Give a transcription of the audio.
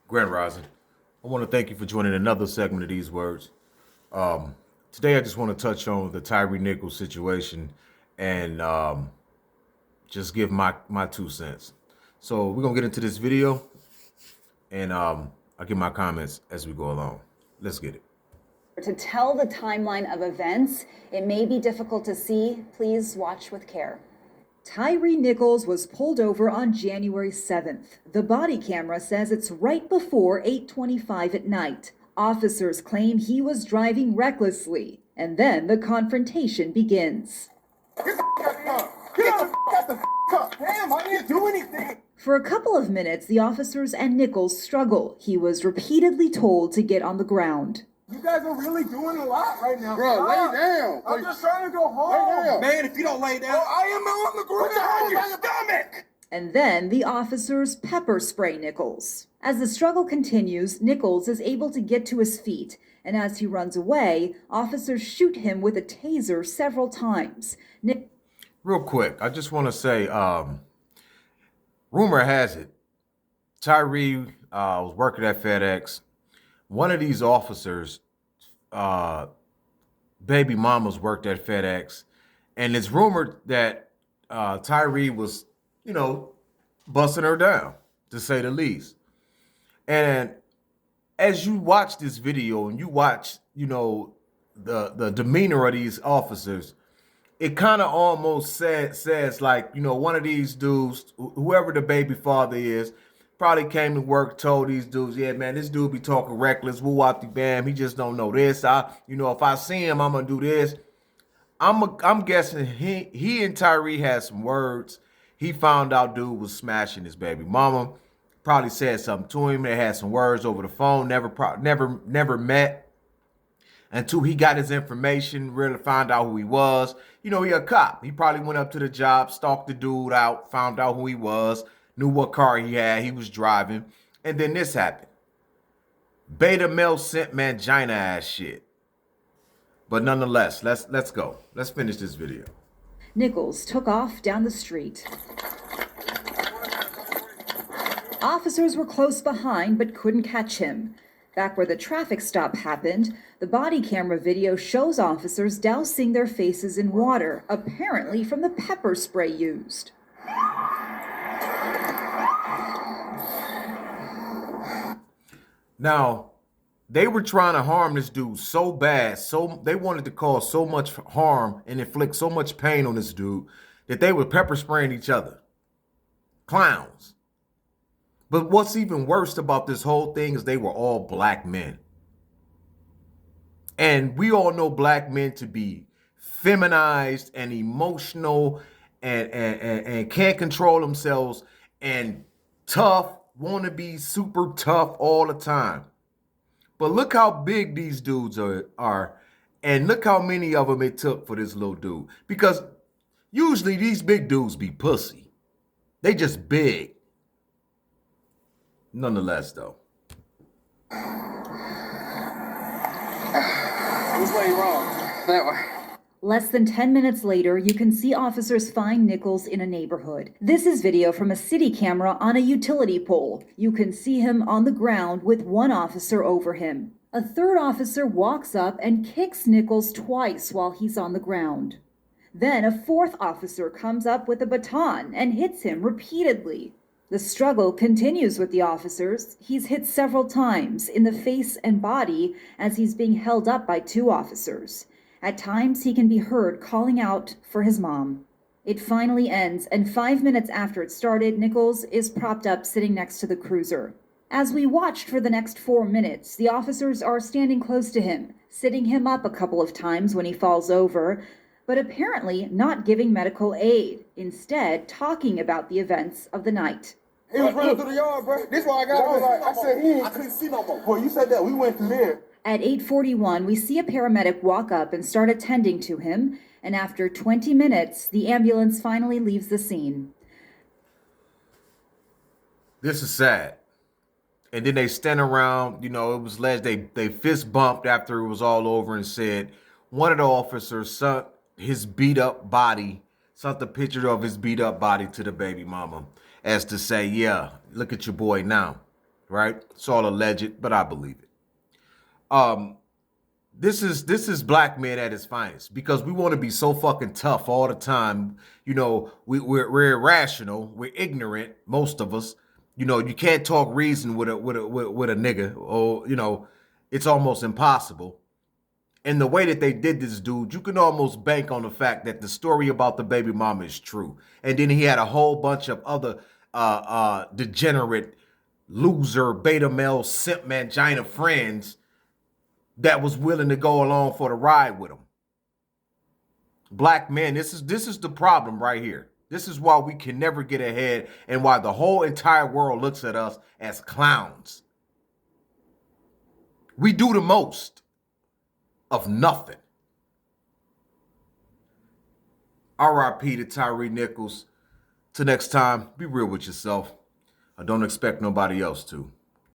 Grand Rising. I want to thank you for joining another segment of These Words. Today, I just want to touch on the Tyree Nichols situation and just give my 2 cents. So we're gonna get into this video, and I'll give my comments as we go along. Let's get it. To tell the timeline of events, it may be difficult to see. Please watch with care. Tyree Nichols was pulled over on January 7th. The body camera says it's right before 8:25 at night. Officers claim he was driving recklessly, and then the confrontation begins. Get the out the car. Damn, I didn't do anything. For a couple of minutes, the officers and Nichols struggle. He was repeatedly told to get on the ground. You guys are really doing a lot right now. Bro, lay down. I'm just trying to go home. Lay down. Man, if you don't lay down, I am on the ground. Put your hands on your stomach. And then the officers pepper spray Nichols. As the struggle continues, Nichols is able to get to his feet, and as he runs away, officers shoot him with a taser several times. Real quick, I just want to say, rumor has it, Tyree was working at FedEx. One of these officers, baby mamas worked at FedEx, and it's rumored that Tyree was, busting her down, to say the least. And as you watch this video and you watch, the demeanor of these officers, it kind of almost says like, one of these dudes, whoever the baby father is, probably came to work, told these dudes, yeah, man, this dude be talking reckless, woo-wop-de-bam, he just don't know this. If I see him, I'm gonna do this. I'm guessing he and Tyree had some words. He found out dude was smashing his baby mama. Probably said something to him. They had some words over the phone. Never met until he got his information. Really found out who he was. He a cop. He probably went up to the job, stalked the dude out, found out who he was, knew what car he had, he was driving, and then this happened. Beta male sent mangina ass shit. But nonetheless, let's go. Let's finish this video. Nichols took off down the street. Officers were close behind but couldn't catch him. Back where the traffic stop happened, the body camera video shows officers dousing their faces in water, apparently from the pepper spray used. Now, they were trying to harm this dude so bad, so they wanted to cause so much harm and inflict so much pain on this dude that they were pepper spraying each other. Clowns. But what's even worse about this whole thing is they were all black men. And we all know black men to be feminized and emotional and can't control themselves and tough, want to be super tough all the time. But look how big these dudes are, and look how many of them it took for this little dude. Because usually these big dudes be pussy. They just big. Nonetheless, though. Which way you wrong? That way. Less than 10 minutes later, you can see officers find Nichols in a neighborhood. This is video from a city camera on a utility pole. You can see him on the ground with one officer over him. A third officer walks up and kicks Nichols twice while he's on the ground. Then a fourth officer comes up with a baton and hits him repeatedly. The struggle continues with the officers. He's hit several times in the face and body as he's being held up by two officers. At times, he can be heard calling out for his mom. It finally ends, and 5 minutes after it started, Nichols is propped up sitting next to the cruiser. As we watched for the next 4 minutes, the officers are standing close to him, sitting him up a couple of times when he falls over, but apparently not giving medical aid, instead talking about the events of the night. He was running through the yard, bro. This why I got it. I said I couldn't see no more. Well, you said that. We went through there. At 8:41, we see a paramedic walk up and start attending to him, and after 20 minutes, the ambulance finally leaves the scene. This is sad. And then they stand around, it was alleged they fist bumped after it was all over and said one of the officers sent his beat up body, sent the picture of his beat up body to the baby mama as to say, yeah, look at your boy now. right? It's all alleged, but I believe it. This is black men at its finest because we want to be so fucking tough all the time. You know, we're irrational, we're ignorant, most of us. You know, you can't talk reason with a nigga, or you know, it's almost impossible. And the way that they did this dude, you can almost bank on the fact that the story about the baby mama is true. And then he had a whole bunch of other degenerate, loser, beta male, simp mangina friends that was willing to go along for the ride with him. Black men, this is the problem right here. This is why we can never get ahead and why the whole entire world looks at us as clowns. We do the most of nothing. R.I.P. to Tyre Nichols. Till next time, be real with yourself. I don't expect nobody else to.